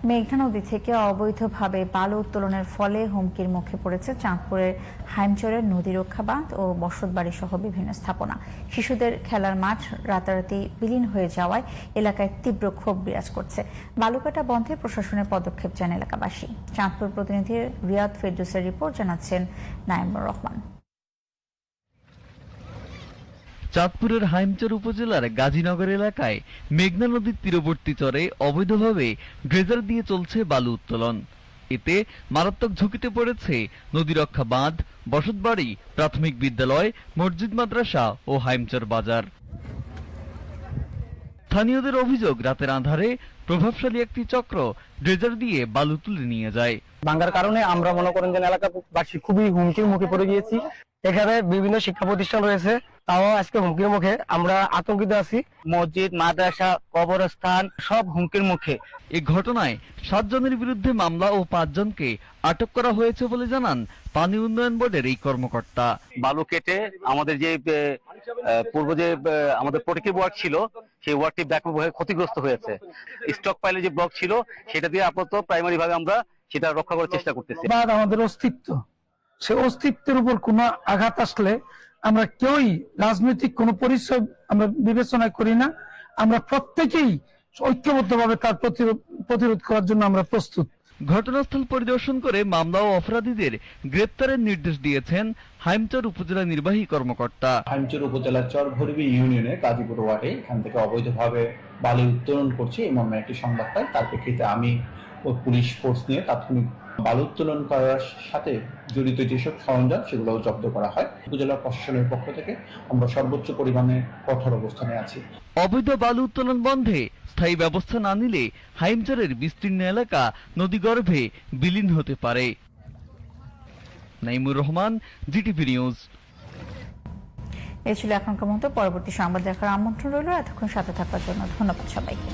মেঘনা নদী থেকে অবৈধভাবে বালু উত্তোলনের ফলে হুমকির মুখে পড়েছে চাঁদপুরের হাইমচরের নদী রক্ষা বাঁধ ও বসতবাড়ি সহ বিভিন্ন স্থাপনা। শিশুদের খেলার মাঠ রাতারাতি বিলীন হয়ে যাওয়ায় এলাকায় তীব্র ক্ষোভ বিরাজ করছে। বালুকাটা বন্ধে প্রশাসনের পদক্ষেপ চান এলাকাবাসী। চাঁদপুর প্রতিনিধি রিয়াদ ফেরদৌসের রিপোর্ট, জানাচ্ছেন নাইমুর রহমান। চাঁদপুরের হাইমচর উপজেলার গাজীনগর এলাকায় মেঘনা নদীর তীরবর্তী চরে অবৈধভাবে ড্রেজার দিয়ে চলছে বালু উত্তোলন। এতে মারাত্মক ঝুঁকিতে পড়েছে নদী রক্ষা বাঁধ, বসতবাড়ি, প্রাথমিক বিদ্যালয়, মসজিদ, মাদ্রাসা ও হাইমচর বাজার। স্থানীয়দের অভিযোগ, রাতের আঁধারে প্রভাবশালী একটি চক্র ড্রেজার দিয়ে বালু তুলে নিয়ে যায়। ভাঙ্গার কারণে আমরা মনে করেন যে এলাকাবাসী খুবই হুমকির মুখে পড়ে গিয়েছি। এখানে বিভিন্ন শিক্ষা প্রতিষ্ঠান রয়েছে, তাও আজকে হুমকির মুখে আমরা আতঙ্কিত আছি। মসজিদ, মাদ্রাসা, কবরস্থান সব হুমকির মুখে। এই ঘটনায় 7 জনের বিরুদ্ধে মামলা ও 5 জনকে আটক করা হয়েছে বলে জানান পানি উন্নয়ন বোর্ডের এই কর্মকর্তা। বালু কেটে আমাদের যে পূর্ব যে আমাদের প্রোটেক্টিভ ওয়ার্ক ছিল, সেই ওয়ার্কটি ব্যাপকভাবে ক্ষতিগ্রস্ত হয়েছে। স্টক পাইলে যে ব্লক ছিল, সেটা দিয়ে আপাতত প্রাইমারি ভাবে আমরা সেটা রক্ষা করার চেষ্টা করতেছি। আমাদের অস্তিত্ব, সে অস্তিত্বের উপর কোনো আঘাত আসলে আমরা কেউই রাজনৈতিক কোনো পরিচয় আমরা বিবেচনা করি না। আমরা প্রত্যেকেই ঐক্যবদ্ধভাবে তার প্রতিরোধ করার জন্য আমরা প্রস্তুত। ঘটনাস্থল পরিদর্শন করে মামলা ও অপরাধীদের গ্রেপ্তারের নির্দেশ দিয়েছেন হাইমচর উপজেলা নির্বাহী কর্মকর্তা। হাইমচর উপজেলার চরভরিবি ইউনিয়নে গাজীপুর ওয়ার্ডে এখান থেকে অবৈধভাবে বালু উত্তোলন করছে এই মর্মে একটি সংবাদ পাই। তার প্রেক্ষিতে আমি ও পুলিশ ফোর্স নিয়ে তাৎক্ষণিক বালু উত্তোলন করার সাথে জড়িত যেসব সরঞ্জাম সেগুলো জব্দ করা হয়। উপজেলা প্রশাসনের পক্ষ থেকে আমরা সর্বোচ্চ পরিমাণে কঠোর অবস্থানে আছি। অবৈধ বালু উত্তোলন বন্ধে স্থায়ী ব্যবস্থা না নিলে হাইমচরের বিস্তীর্ণ এলাকা নদীগর্ভে বিলীন হতে পারে। Naimur Rahman, GTV news. এই ছিল এখনকার মতো। পরবর্তী সংবাদ দেখার আমন্ত্রণ রইল। এতক্ষণ সাথে থাকার জন্য ধন্যবাদ সবাইকে।